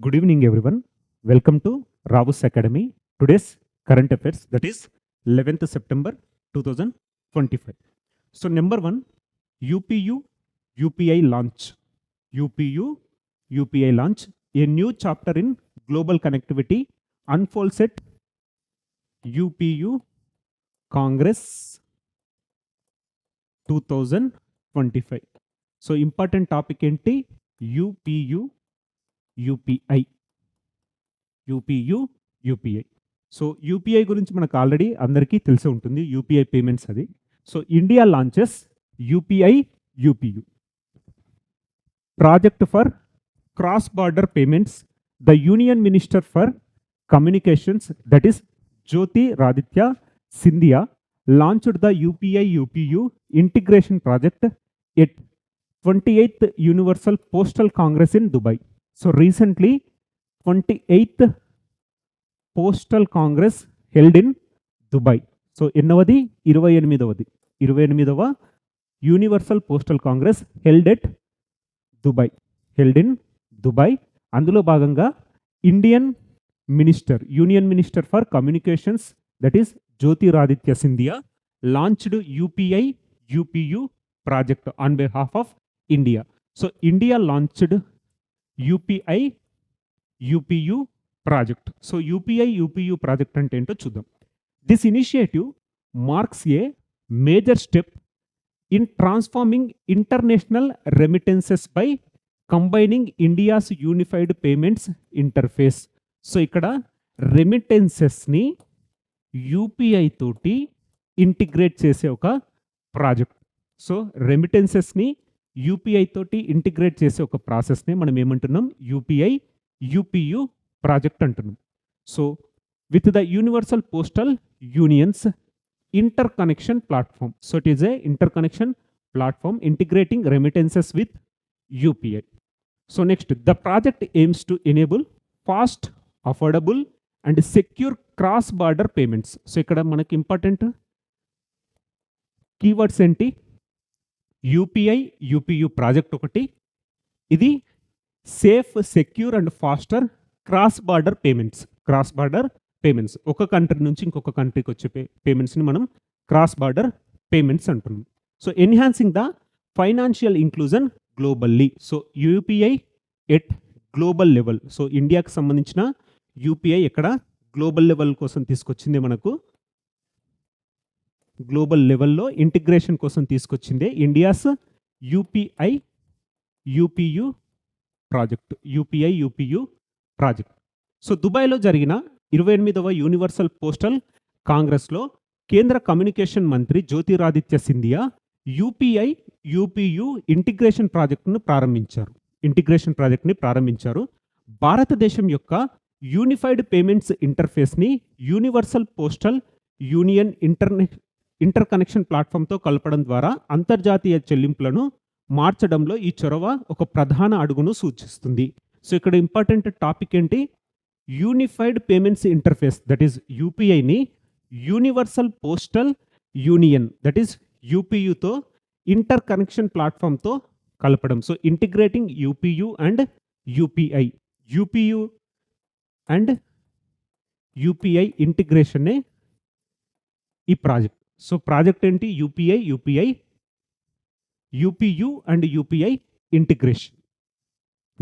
Good evening, everyone. Welcome to Ravus Academy. Today's current affairs, that is 11th September 2025. So, number one, UPU UPI launch. UPU UPI launch. A new chapter in global connectivity unfolds at UPU Congress 2025. So, important topic ఏంటి UPU UPI. UPI. So UPI గురించి మనకు already అందరికీ తెలిసి ఉంటుంది, UPI payments అది. So India launches UPI UPU project for cross border payments. The union minister for communications, that is Jyotiraditya Scindia, launched the UPI UPU integration project at 28th Universal Postal Congress in Dubai. So recently 28th postal congress held in Dubai. So ఎన్నవది 28వ universal postal congress held in Dubai. అందులో భాగంగా union minister for communications, that is Jyotiraditya Scindia, launched UPI UPU project on behalf of India. So India launched UPI UPU project. So UPI UPU project అంటే ఏంటో చూద్దాం. This initiative marks a major step in transforming international remittances by combining India's unified payments interface. So ఇక్కడ రెమిటెన్సెస్ని UPI తోటి integrate చేసే ఒక project. So రెమిటెన్సెస్ని UPI తోటి ఇంటిగ్రేట్ చేసే ఒక ప్రాసెస్ని మనం ఏమంటున్నాం, యూపీఐ యూపీయూ ప్రాజెక్ట్ అంటున్నాం. So with the universal postal unions interconnection platform. So it is a interconnection platform integrating remittances with UPI. So next, the project aims to enable fast, affordable and secure cross border payments. So ఇక్కడ మనకి important keywords ఏంటి, UPI UPU project ఒకటి, ఇది safe, secure and faster cross border payments. ఒక country నుంచి ఇంకొక కంట్రీకి వచ్చే పేమెంట్స్ని మనం క్రాస్ బార్డర్ పేమెంట్స్ అంటున్నాం. So enhancing the financial inclusion globally. So UPI at global level. So ఇండియాకి సంబంధించిన యూపీఐ ఎక్కడ గ్లోబల్ లెవెల్ కోసం తీసుకొచ్చిందే, మనకు గ్లోబల్ లెవెల్లో ఇంటిగ్రేషన్ కోసం తీసుకొచ్చిందే India's UPI UPU project. So దుబాయ్లో జరిగిన 28వ యూనివర్సల్ పోస్టల్ కాంగ్రెస్లో కేంద్ర కమ్యూనికేషన్ మంత్రి Jyotiraditya Scindia UPI UPU integration ప్రాజెక్ట్ని ప్రారంభించారు. భారతదేశం యొక్క యూనిఫైడ్ పేమెంట్స్ ఇంటర్ఫేస్ని universal postal union inter connection ప్లాట్ఫామ్తో కలపడం ద్వారా అంతర్జాతీయ చెల్లింపులను మార్చడంలో ఈ చొరవ ఒక ప్రధాన అడుగును సూచిస్తుంది. సో ఇక్కడ ఇంపార్టెంట్ టాపిక్ ఏంటి, unified payments interface, that is యూపీఐని universal postal union, that is యూపీయూతో ఇంటర్ కనెక్షన్ ప్లాట్ఫామ్తో కలపడం. So integrating UPU and UPI, UPU and UPI ఇంటిగ్రేషనే ఈ ప్రాజెక్ట్. సో ప్రాజెక్ట్ ఏంటి, UPU and UPI integration.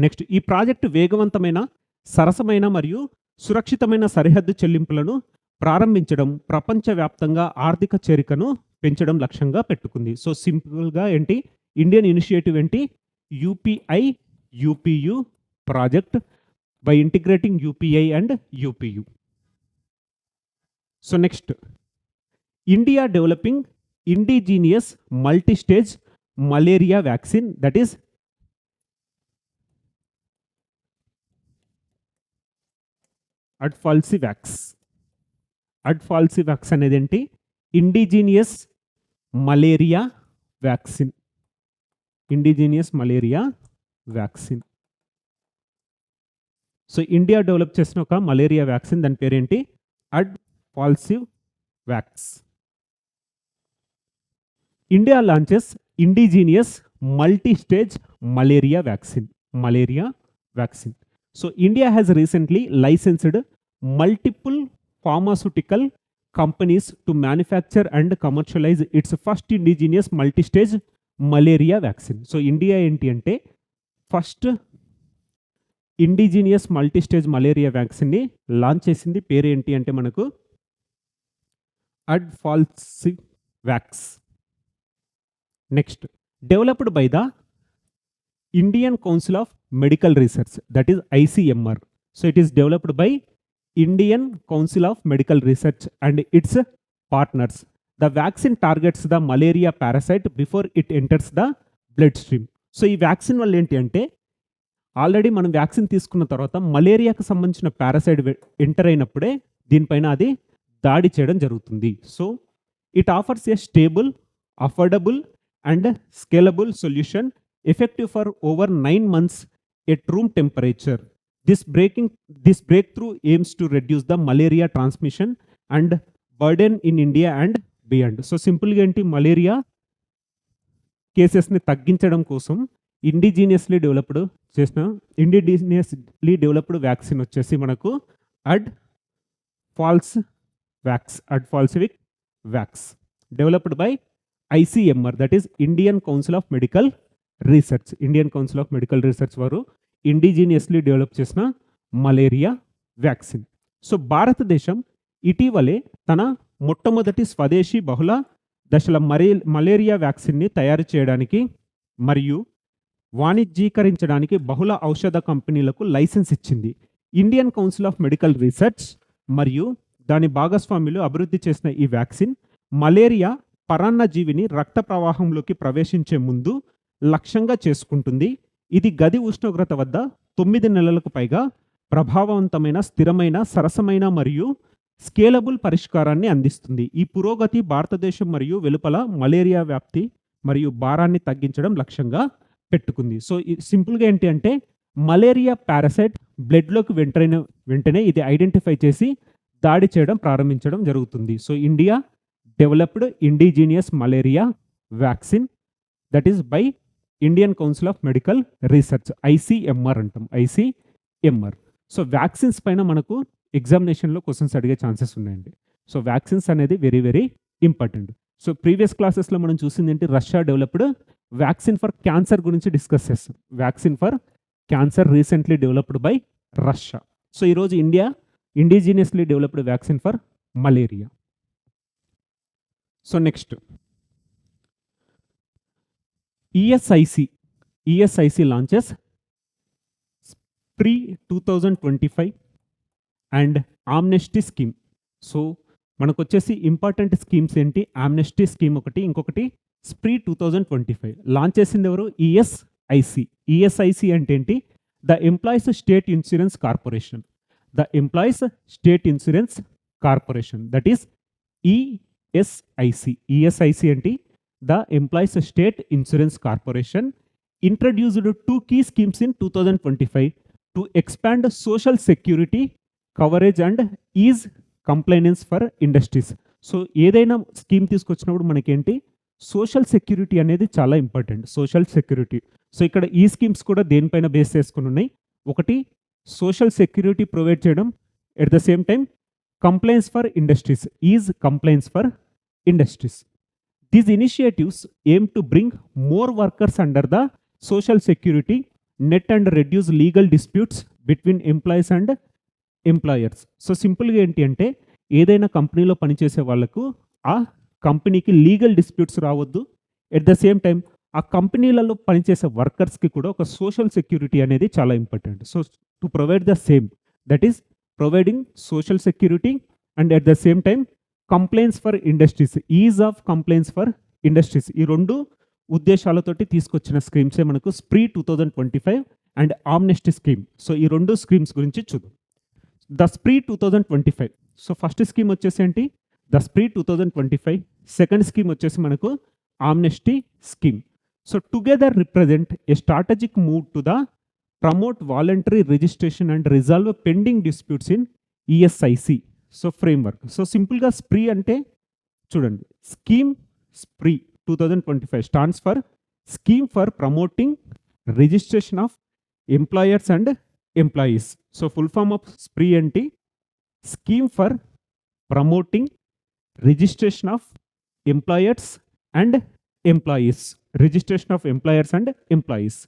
Next, ఈ ప్రాజెక్టు వేగవంతమైన, సరసమైన మరియు సురక్షితమైన సరిహద్దు చెల్లింపులను ప్రారంభించడం, ప్రపంచవ్యాప్తంగా ఆర్థిక చేరికను పెంచడం లక్ష్యంగా పెట్టుకుంది. సో సింపుల్గా ఏంటి, ఇండియన్ ఇనిషియేటివ్ ఏంటి, UPI UPU project by integrating UPI and UPU. So next, India developing indigenous multistage malaria vaccine, that is AdFalciVax అనేది ఏంటి, indigenous malaria vaccine. So India develop చేసిన ఒక మలేరియా వ్యాక్సిన్, దాని పేరేంటి, AdFalciVax. India launches indigenous multistage malaria vaccine. So India has recently licensed multiple pharmaceutical companies to manufacture and commercialise its first indigenous multistage malaria vaccine. So India ఏంటి అంటే first indigenous multistage malaria వ్యాక్సిన్ని launch చేసింది. పేరు ఏంటి అంటే మనకు AdFalciVax. Next, developed by the Indian Council of Medical Research, that is ICMR. So it is developed by Indian Council of Medical Research and its partners. The vaccine targets the malaria parasite before it enters the blood stream. So ఈ vaccine వల్ల ఏంటి అంటే already మనం vaccine తీసుకున్న తర్వాత మలేరియాకు సంబంధించిన parasite enter అయినప్పుడే దీనిపైన అది దాడి చేయడం జరుగుతుంది. So it offers A stable, affordable and scalable solution effective for over 9 months at room temperature. This breakthrough aims to reduce the malaria transmission and burden in India and beyond. So సింపుల్గా ఏంటి, malaria కేసెస్ని తగ్గించడం కోసం indigenously developed vaccine వచ్చేసి మనకు AdFalciVax developed by ICMR, that is Indian Council of Medical Research. Indian Council of Medical Research వారు indigenously develop చేసిన malaria vaccine. So భారతదేశం ఇటీవలే తన మొట్టమొదటి స్వదేశీ బహుళ దశల మలేరియా వ్యాక్సిన్ని తయారు చేయడానికి మరియు వాణిజ్యీకరించడానికి బహుళ ఔషధ కంపెనీలకు లైసెన్స్ ఇచ్చింది. Indian Council of Medical research మరియు దాని భాగస్వాములు అభివృద్ధి చేసిన ఈ వ్యాక్సిన్ మలేరియా పరాన్నజీవిని రక్త ప్రవాహంలోకి ప్రవేశించే ముందు లక్ష్యంగా చేసుకుంటుంది. ఇది గది ఉష్ణోగ్రత వద్ద 9 నెలలకు పైగా ప్రభావవంతమైన, స్థిరమైన, సరసమైన మరియు స్కేలబుల్ పరిష్కారాన్ని అందిస్తుంది. ఈ పురోగతి భారతదేశం మరియు వెలుపల మలేరియా వ్యాప్తి మరియు భారాన్ని తగ్గించడం లక్ష్యంగా పెట్టుకుంది. సో సింపుల్గా ఏంటి అంటే మలేరియా పారాసైట్ బ్లడ్లోకి వెంటనే ఇది ఐడెంటిఫై చేసి దాడి చేయడం ప్రారంభించడం జరుగుతుంది. So India developed indigenous malaria vaccine, that is by Indian Council of Medical Research, ICMR అంటాం, ICMR. సో వ్యాక్సిన్స్ పైన మనకు ఎగ్జామినేషన్లో క్వశ్చన్స్ అడిగే ఛాన్సెస్ ఉన్నాయండి. సో వ్యాక్సిన్స్ అనేది very very important. So previous క్లాసెస్లో మనం చూసింది ఏంటి, Russia developed vaccine for cancer గురించి డిస్కస్ చేస్తాం. Vaccine for cancer recently developed by Russia. So ఈరోజు India indigenously developed vaccine for malaria. So next, ESIC launches Spree 2025 and amnesty scheme. So మనకు వచ్చేసి important schemes ఏంటి, Amnesty scheme ఒకటి, ఇంకొకటి spree 2025. Launch చేసింది ఎవరు, ESIC అంటే ఏంటి, the employees State Insurance corporation. The employees State Insurance corporation, that is ESIC ఏంటి, the Employees State Insurance Corporation introduced 2 key schemes in 2025 to expand social security coverage and ease compliance for industries. So ఏదైనా scheme తీసుకొచ్చినప్పుడు మనకేంటి, social security అనేది చాలా important. Social security. So ఇక్కడ ఈ schemes కూడా దేనిపైన బేస్ చేసుకుని ఉన్నాయి. ఒకటి సోషల్ సెక్యూరిటీ ప్రొవైడ్ చేయడం, at the same time compliance for industries, is compliance for industries. These initiatives aim to bring more workers under the social security net and reduce legal disputes between employees and employers. So సింపుల్గా ఏంటి అంటే ఏదైనా కంపెనీలో పనిచేసే వాళ్ళకు ఆ కంపెనీకి legal disputes రావద్దు. ఎట్ ద సేమ్ టైం ఆ కంపెనీలలో పనిచేసే వర్కర్స్కి కూడా ఒక సోషల్ సెక్యూరిటీ అనేది చాలా important. So to provide the same, that is providing social security and at the same time complaints for industries, is of complaints for industries. ఈ రెండు ఉద్దేశాలతోటి తీసుకొచ్చిన స్కీమ్సే మనకు spree 2025 and amnesty scheme. So ఈ రెండు schemes గురించి చూద్దాం. The spree 2025. So first scheme వచ్చేసి ఏంటి, ద స్ప్రీ 2025. సెకండ్ స్కీమ్ వచ్చేసి మనకు Amnesty scheme. So together represent A strategic move to the promote voluntary registration and resolve pending disputes in ESIC. So framework. So సింపుల్గా spree అంటే చూడండి, scheme spree 2025 stands for scheme for promoting registration of employers and employees. So full form of spree ఏంటి? Scheme for promoting registration of employers and employees. Registration of employers and employees.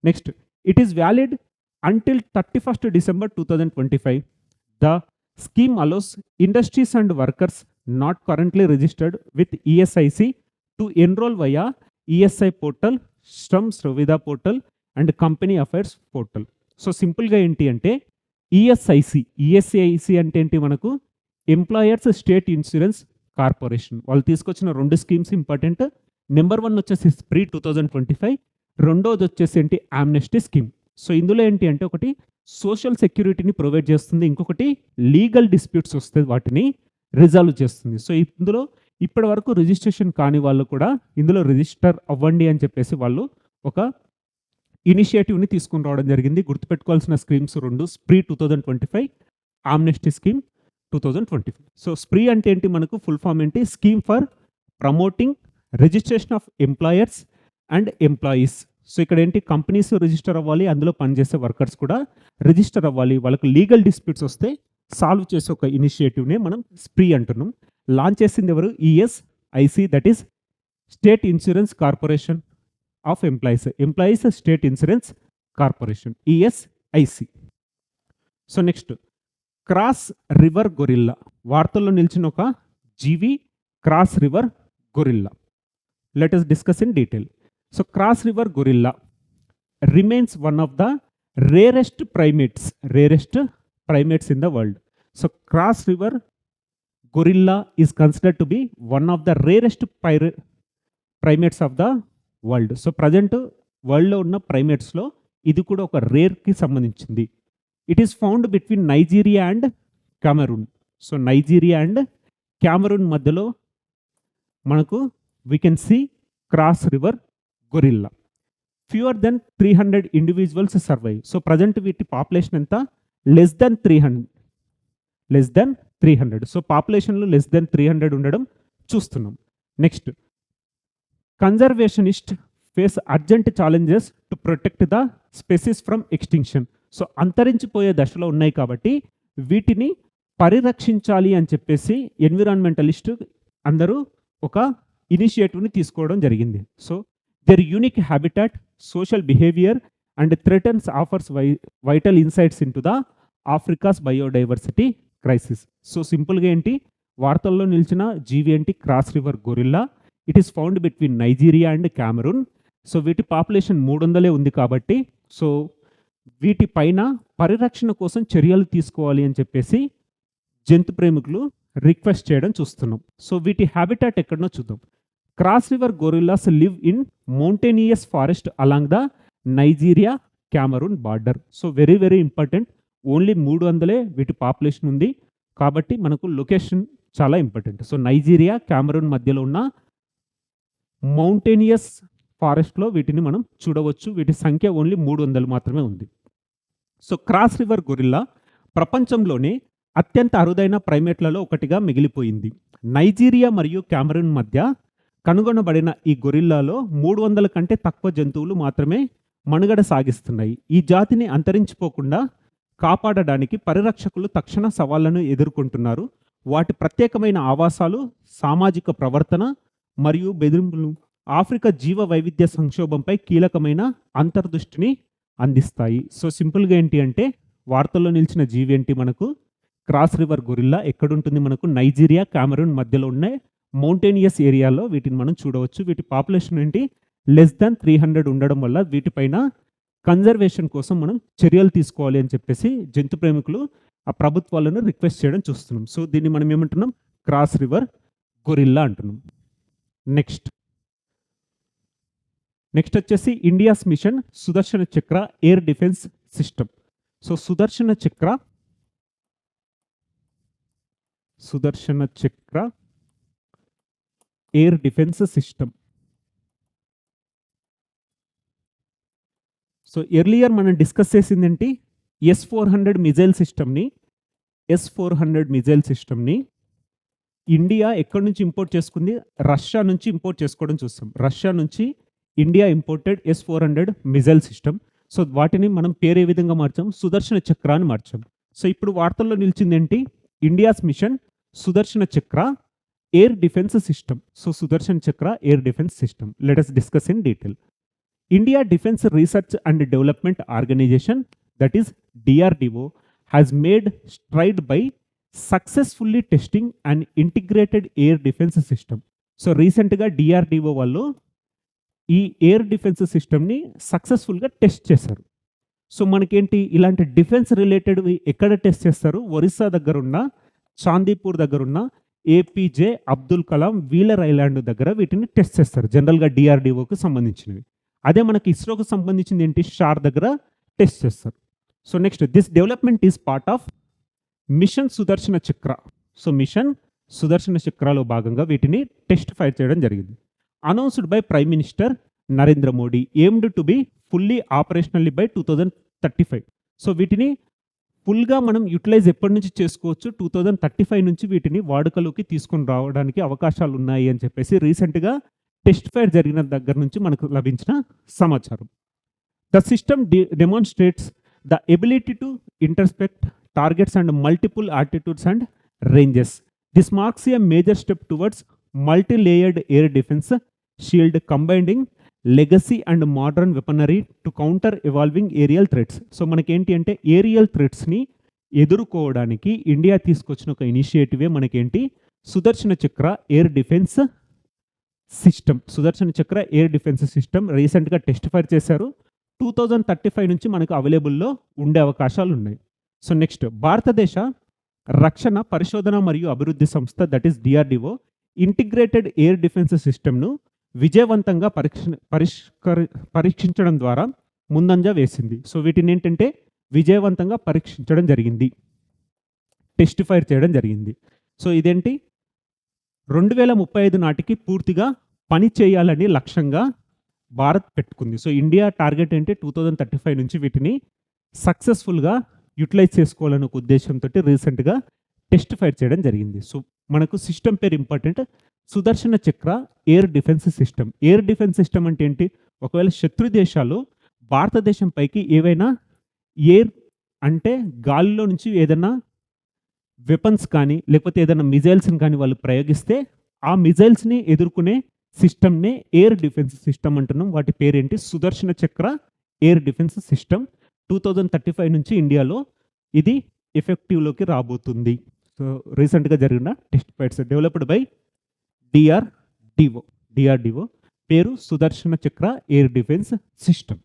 Next, it is valid until 31st December 2025. The scheme allows industries and workers not currently registered with ESIC to enroll via ESI portal, Shram Suvidha portal and Company Affairs portal. So సింపుల్గా ఏంటి అంటే ESIC అంటే ఏంటి? మనకు employers state Insurance corporation వాళ్ళు తీసుకొచ్చిన 2 schemes important. Number 1 వచ్చేసి spree 2025, రెండోది వచ్చేసి ఏంటి? Amnesty scheme. సో ఇందులో ఏంటి అంటే ఒకటి సోషల్ సెక్యూరిటీని ప్రొవైడ్ చేస్తుంది, ఇంకొకటి లీగల్ డిస్ప్యూట్స్ వస్తే వాటిని రిజాల్వ్ చేస్తుంది. సో ఇందులో ఇప్పటి వరకు రిజిస్ట్రేషన్ కాని వాళ్ళు కూడా ఇందులో రిజిస్టర్ అవ్వండి అని చెప్పేసి వాళ్ళు ఒక ఇనిషియేటివ్ని తీసుకుని రావడం జరిగింది. గుర్తుపెట్టుకోవాల్సిన schemes 2, spree 2025, Amnesty scheme 2025. So spree అంటే ఏంటి? మనకు ఫుల్ ఫామ్ ఏంటి? Scheme for promoting registration of employers and employees. So ఇక్కడ ఏంటి? కంపెనీస్ రిజిస్టర్ అవ్వాలి, అందులో పనిచేసే వర్కర్స్ కూడా రిజిస్టర్ అవ్వాలి. వాళ్ళకు లీగల్ డిస్ప్యూట్స్ వస్తే సాల్వ్ చేసే ఒక ఇనిషియేటివ్నే మనం స్ప్రీ అంటున్నాం. లాంచ్ చేసింది ఎవరు? ESIC, that is State Insurance Corporation of Employees State Insurance Corporation, ESIC. So next, Cross river gorilla. వార్తల్లో నిలిచిన ఒక జీవి Cross river gorilla. Let us discuss in detail. So Cross river gorilla remains one of the rarest primates in the world. So cross river gorilla is considered to be one of the rarest primates of the world. So present వరల్డ్లో ఉన్న ప్రైమేట్స్లో ఇది కూడా ఒక రేర్కి సంబంధించింది. It is found between Nigeria and Cameroon. So Nigeria and Cameroon మధ్యలో మనకు we can see Cross river gorilla. Fewer than 300 individuals survive. So present వీటి పాపులేషన్ ఎంత? Less than 300. సో పాపులేషన్లో లెస్ దెన్ 300 ఉండడం చూస్తున్నాం. Next, conservationist face urgent challenges to protect the species from extinction. So అంతరించిపోయే దశలో ఉన్నాయి కాబట్టి వీటిని పరిరక్షించాలి అని చెప్పేసి ఎన్విరాన్మెంటలిస్ట్ అందరూ ఒక ఇనిషియేటివ్ని తీసుకోవడం జరిగింది. So their unique habitat, social behavior and threatens offers vital insights into the Africa's biodiversity crisis. So సింపుల్గా ఏంటి? వార్తల్లో నిలిచిన జీవి ఏంటి? Cross river gorilla. It is found between Nigeria and Cameroon. So వీటి పాపులేషన్ 300 ఉంది కాబట్టి సో వీటి పైన పరిరక్షణ కోసం చర్యలు తీసుకోవాలి అని చెప్పేసి జంతు ప్రేమికులు రిక్వెస్ట్ చేయడం చూస్తున్నాం. సో వీటి హ్యాబిటాట్ ఎక్కడనో చూద్దాం. Cross river gorillas live in mountainous forest along the Nigeria Cameroon border. So very very important. Only 300 వీటి పాపులేషన్ ఉంది కాబట్టి మనకు లొకేషన్ చాలా ఇంపార్టెంట్. సో నైజీరియా కెమెరూన్ మధ్యలో ఉన్న మౌంటేనియస్ ఫారెస్ట్లో వీటిని మనం చూడవచ్చు. వీటి సంఖ్య ఓన్లీ 300 మాత్రమే ఉంది. సో క్రాస్ రివర్ గొరిల్లా ప్రపంచంలోనే అత్యంత అరుదైన ప్రైమేట్లలో ఒకటిగా మిగిలిపోయింది. నైజీరియా మరియు కెమెరూన్ మధ్య కనుగొనబడిన ఈ గొరిల్లాలో 300 కంటే తక్కువ జంతువులు మాత్రమే మనుగడ సాగిస్తున్నాయి. ఈ జాతిని అంతరించిపోకుండా కాపాడడానికి పరిరక్షకులు తక్షణ సవాళ్లను ఎదుర్కొంటున్నారు. వాటి ప్రత్యేకమైన ఆవాసాలు, సామాజిక ప్రవర్తన మరియు బెదిరింపులు ఆఫ్రికా జీవ వైవిధ్య సంక్షోభంపై కీలకమైన అంతర్దృష్టిని అందిస్తాయి. సో సింపుల్గా ఏంటి అంటే వార్తల్లో నిలిచిన జీవి ఏంటి? మనకు క్రాస్ రివర్ గొరిల్లా. ఎక్కడుంటుంది? మనకు నైజీరియా కెమెరూన్ మధ్యలో ఉన్న మౌంటేనియస్ ఏరియాలో వీటిని మనం చూడవచ్చు. వీటి పాపులేషన్ ఏంటి? లెస్ దాన్ 300 ఉండడం వల్ల వీటిపైన కన్జర్వేషన్ కోసం మనం చర్యలు తీసుకోవాలి అని చెప్పేసి జంతు ప్రేమికులు ఆ ప్రభుత్వాలను రిక్వెస్ట్ చేయడం చూస్తున్నాం. సో దీన్ని మనం ఏమంటున్నాం? క్రాస్ రివర్ గొరిల్లా అంటున్నాం. నెక్స్ట్ వచ్చేసి India's mission Sudarshana Chakra air defence system. So Sudarshana Chakra air defence system. So earlier మనం డిస్కస్ చేసింది ఏంటి? S-400 మిజైల్ సిస్టమ్ని ఇండియా ఎక్కడి నుంచి ఇంపోర్ట్ చేసుకుంది? రష్యా నుంచి ఇంపోర్ట్ చేసుకోవడం చూస్తాం. రష్యా నుంచి India imported S-400 missile system. So వాటిని మనం పేరు ఏ విధంగా మార్చాం, సుదర్శన చక్ర అని మార్చాం. సో ఇప్పుడు వార్తల్లో నిలిచింది ఏంటి, India's mission Sudarshana Chakra air defence system. So Sudarshana Chakra air defence system, let us discuss in detail. India defence research and development organisation, that is DRDO, has made stride by successfully testing and integrated air defence system. So రీసెంట్గా DRDO వాళ్ళు ఈ air defence సిస్టమ్ని సక్సెస్ఫుల్గా test చేశారు. So మనకేంటి, ఇలాంటి defence రిలేటెడ్వి ఎక్కడ test చేస్తారు, ఒరిస్సా దగ్గర ఉన్న చాందీపూర్ దగ్గర ఉన్న APJ Abdul Kalam wheeler island దగ్గర వీటిని టెస్ట్ చేస్తారు జనరల్గా DRDOకి సంబంధించినవి. అదే మనకి ఇస్రోకి సంబంధించింది ఏంటి, షార్ దగ్గర టెస్ట్ చేస్తారు. So next, this development is part of mission Sudarshana Chakra. So machine సుదర్శన చక్రలో భాగంగా వీటిని టెస్ట్ ఫైర్ చేయడం జరిగింది. Announced by prime minister Narendra Modi, aimed to be fully ఆపరేషనల్లీ by 2035. So వీటిని ఫుల్గా మనం యూటిలైజ్ ఎప్పటి నుంచి చేసుకోవచ్చు, 2035 నుంచి వీటిని వాడుకలోకి తీసుకొని రావడానికి అవకాశాలు ఉన్నాయి అని చెప్పేసి రీసెంట్గా టెస్ట్ ఫైర్ జరిగిన దగ్గర నుంచి మనకు లభించిన సమాచారం. The system demonstrates the ability to intercept targets and multiple altitudes and ranges. This marks a major step towards multi-layered air defence shield combining legacy and modern weaponry to counter evolving aerial threats. So మనకేంటి అంటే aerial థ్రెట్స్ని ఎదుర్కోవడానికి India తీసుకొచ్చిన ఒక ఇనిషియేటివే మనకేంటి, సుదర్శన Chakra air defence system. Sudarshana Chakra air defence system రీసెంట్గా test fire చేశారు. 2035 నుంచి మనకు అవైలబుల్లో ఉండే అవకాశాలు ఉన్నాయి. సో నెక్స్ట్, భారతదేశ రక్షణ పరిశోధన మరియు అభివృద్ధి సంస్థ, that is DRDO, integrated air defence సిస్టమ్ను విజయవంతంగా పరీక్షించడం ద్వారా ముందంజ వేసింది. సో వీటిని ఏంటంటే విజయవంతంగా పరీక్షించడం జరిగింది, టెస్ట్ ఫైర్ చేయడం జరిగింది. సో ఇదేంటి 2035 నాటికి పూర్తిగా పని చేయాలని లక్ష్యంగా భారత్ పెట్టుకుంది. సో ఇండియా టార్గెట్ ఏంటి, 2035 నుంచి వీటిని సక్సెస్ఫుల్గా యూటిలైజ్ చేసుకోవాలనే ఒక ఉద్దేశంతో రీసెంట్గా టెస్ట్ ఫైర్ చేయడం జరిగింది. సో మనకు సిస్టమ్ పేరు ఇంపార్టెంట్, సుదర్శన Chakra air defence system. Air defence system అంటే ఏంటి, ఒకవేళ శత్రు దేశాలు భారతదేశం పైకి ఏవైనా ఎయిర్ అంటే గాలిలో నుంచి ఏదైనా వెపన్స్ కానీ లేకపోతే ఏదైనా మిజైల్స్ని కానీ వాళ్ళు ప్రయోగిస్తే ఆ మిజైల్స్ని ఎదుర్కొనే సిస్టమ్నే ఎయిర్ డిఫెన్స్ సిస్టమ్ అంటున్నాం. వాటి పేరేంటి, సుదర్శన చక్ర ఎయిర్ డిఫెన్స్ సిస్టమ్. 2035 నుంచి ఇండియాలో ఇది ఎఫెక్టివ్లోకి రాబోతుంది. సో రీసెంట్గా జరిగిన test fights developed by DRDO, పేరు Sudarshana Chakra air defence system.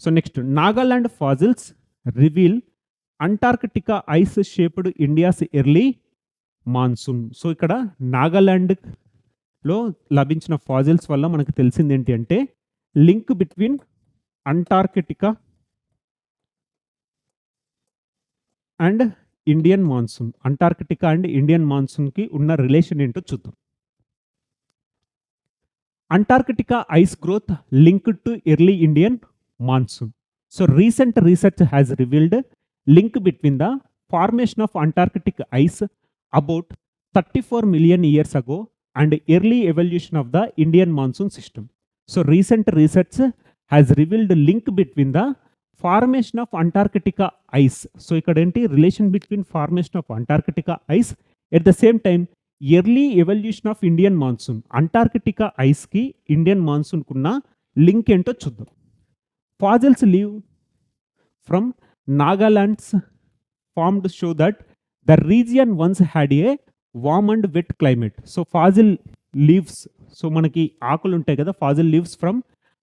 So next, Nagaland fossils reveal Antarctica ice shaped India's early monsoon. So ఇక్కడ నాగాలాండ్లో లభించిన ఫాజిల్స్ వల్ల మనకు తెలిసింది ఏంటి అంటే link between Antarctica and Indian monsoon. Antarctica and Indian మాన్సూన్కి ఉన్న రిలేషన్ ఏంటో చూద్దాం. Antarctica ice growth linked to early Indian monsoon. So recent research has revealed link between the formation of Antarctic ice about 34 million years ago and early evolution of the Indian monsoon system. So recent research has revealed link between the formation of Antarctica ice. So ఇక్కడ ఏంటి relation between formation of Antarctica ice at the same time early evolution of Indian monsoon. Antarctica ఐస్కి Indian మాన్సూన్కి ఉన్న link ఏంటో చూద్దాం. Fossils leave from Nagaland's formed show that the region once had a warm and wet climate. So fossil leaves, so మనకి ఆకులు ఉంటాయి కదా, fossil leaves from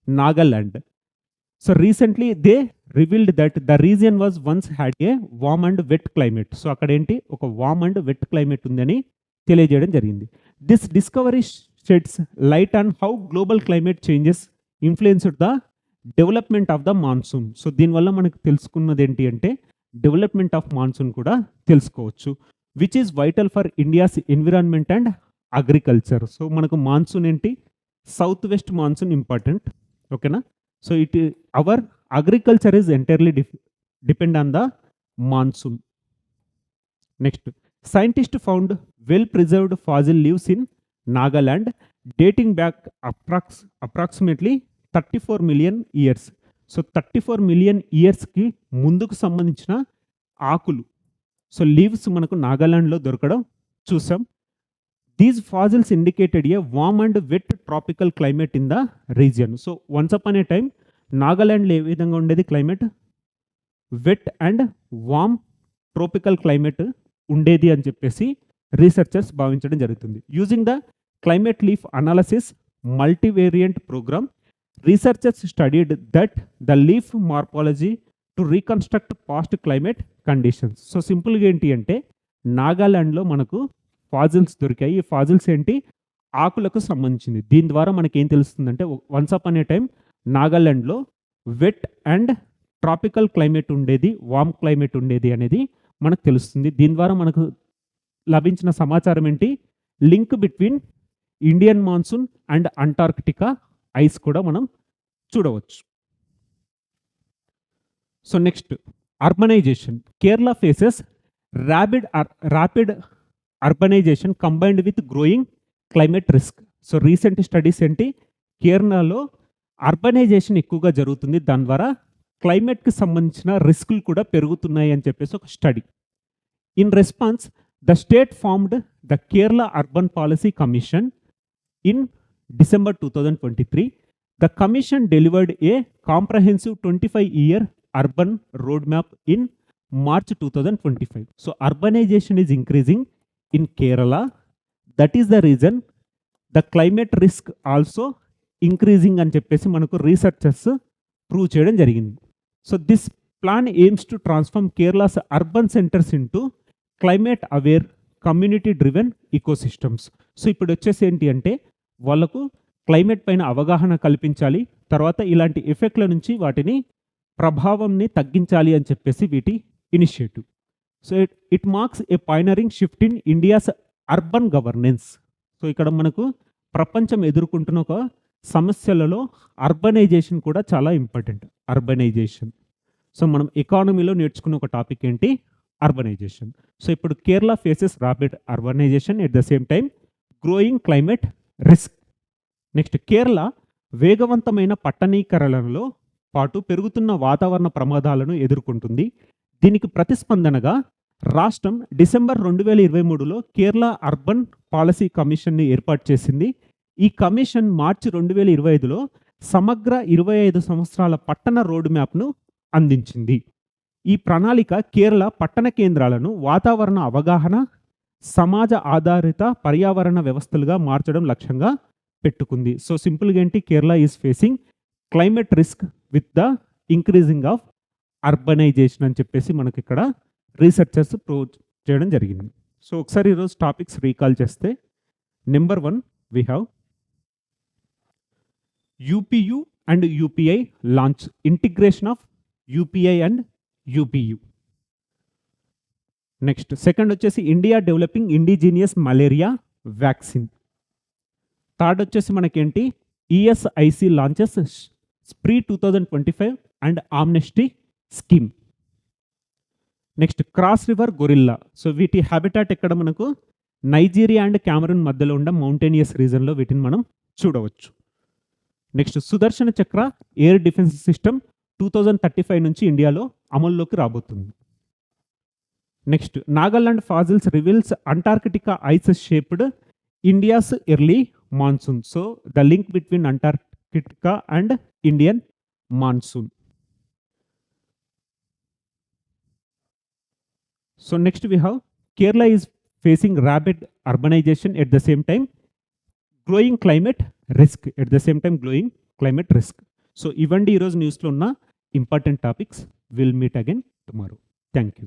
Nagaland. So recently they revealed that the region was once had a warm and wet climate. So అక్కడ ఏంటి ఒక warm and wet climate ఉందని తెలియజేయడం జరిగింది. This discovery sheds light on how global climate changes influenced the development of the monsoon. So దీనివల్ల మనకు తెలుసుకున్నది ఏంటి అంటే డెవలప్మెంట్ ఆఫ్ మాన్సూన్ కూడా తెలుసుకోవచ్చు, which is vital for India's environment and agriculture. So మనకు మాన్సూన్ ఏంటి, సౌత్ వెస్ట్ మాన్సూన్ ఇంపార్టెంట్, ఓకేనా. So it our agriculture is entirely depend on the monsoon. Next, scientists found well-preserved fossil leaves in Nagaland dating back approximately 34 million years. So 34 million ఇయర్స్కి ముందుకు సంబంధించిన ఆకులు, so leaves మనకు నాగాలాండ్లో దొరకడం చూసాం. These fossils indicated a warm and wet tropical climate in the region. So once upon a time నాగాలాండ్లో ఏ విధంగా ఉండేది climate? Wet and warm tropical climate ఉండేది అని చెప్పేసి రీసెర్చర్స్ భావించడం జరుగుతుంది. Using the climate leaf analysis multivariate program, researchers studied that the leaf morphology to reconstruct past climate conditions. So సింపుల్గా ఏంటి అంటే నాగాలాండ్లో మనకు ఫాజిల్స్ దొరికాయి. ఈ ఫాజిల్స్ ఏంటి? ఆకులకు సంబంధించింది. దీని ద్వారా మనకి ఏం తెలుస్తుందంటే వన్స్ అపాన్ ఏ టైం నాగాలాండ్లో వెట్ అండ్ ట్రాపికల్ క్లైమేట్ ఉండేది, వార్మ్ క్లైమేట్ ఉండేది అనేది మనకు తెలుస్తుంది. దీని ద్వారా మనకు లభించిన సమాచారం ఏంటి? Link between Indian monsoon and Antarctica ice కూడా మనం చూడవచ్చు. So next urbanisation. Kerala faces rapid urbanisation combined with growing climate risk. So recent studies ఏంటి? కేరళలో అర్బనైజేషన్ ఎక్కువగా జరుగుతుంది, దాని ద్వారా క్లైమేట్కి సంబంధించిన రిస్కులు కూడా పెరుగుతున్నాయి అని చెప్పేసి ఒక study. In response the state formed the Kerala urban policy commission in December 2023. The commission delivered a comprehensive 25-year urban roadmap in March 2025. So urbanization is increasing in Kerala. That is the reason the climate risk also increasing అని చెప్పేసి మనకు researchers prove చేయడం జరిగింది. So this plan AIIMS to transform Kerala's urban centres into climate aware community driven ecosystems. So ఇప్పుడు వచ్చేసి ఏంటి అంటే వాళ్ళకు క్లైమేట్ పైన అవగాహన కల్పించాలి, తర్వాత ఇలాంటి ఎఫెక్ట్ల నుంచి వాటిని ప్రభావంని తగ్గించాలి అని చెప్పేసి వీటి initiative. So it marks A pioneering shift in India's urban governance. So ఇక్కడ మనకు ప్రపంచం ఎదుర్కొంటున్న ఒక సమస్యలలో అర్బనైజేషన్ కూడా చాలా ఇంపార్టెంట్. అర్బనైజేషన్, సో మనం ఎకానమీలో నేర్చుకున్న ఒక టాపిక్ ఏంటి? అర్బనైజేషన్. సో ఇప్పుడు Kerala faces rapid urbanisation at the same time growing climate risk. Next Kerala వేగవంతమైన పట్టణీకరణలో పాటు పెరుగుతున్న వాతావరణ ప్రమాదాలను ఎదుర్కొంటుంది. దీనికి ప్రతిస్పందనగా రాష్ట్రం డిసెంబర్ 2023లో కేరళ అర్బన్ పాలసీ కమిషన్ని ఏర్పాటు చేసింది. ఈ కమిషన్ మార్చి 2025లో సమగ్ర 25 సంవత్సరాల పట్టణ రోడ్ మ్యాప్ను అందించింది. ఈ ప్రణాళిక కేరళ పట్టణ కేంద్రాలను వాతావరణ అవగాహన, సమాజ ఆధారిత పర్యావరణ వ్యవస్థలుగా మార్చడం లక్ష్యంగా పెట్టుకుంది. సో సింపుల్గా ఏంటి? Kerala is facing climate risk with the increasing of urbanisation అని చెప్పేసి మనకి ఇక్కడ రీసెర్చర్స్ ప్రూవ్ చేయడం జరిగింది. సో ఒకసారి ఈరోజు టాపిక్స్ రీకాల్ చేస్తే, number 1 we have UPU and UPI launch, integration of UPI and UPU. Next second వచ్చేసి India developing indigenous malaria vaccine. Third వచ్చేసి మనకేంటి? ESIC launches spree 2025 and amnesty scheme. Next Cross river gorilla. So వీటి habitat ఎక్కడ? మనకు Nigeria and Cameron మధ్యలో ఉన్న mountainous రీజన్లో వీటిని మనం చూడవచ్చు. నెక్స్ట్ సుదర్శన చక్ర ఎయిర్ డిఫెన్స్ సిస్టమ్ 2035 నుంచి ఇండియాలో అమల్లోకి రాబోతుంది. Next Nagaland fossils reveals Antarctica ice shaped India's early monsoon. So the link between Antarctica and Indian monsoon. So next we have Kerala is facing rapid urbanization at the same time growing climate risk. At the same time growing climate risk. So ఇవండి ఈరోజు న్యూస్లో ఉన్న important topics. Will meet again tomorrow. Thank you.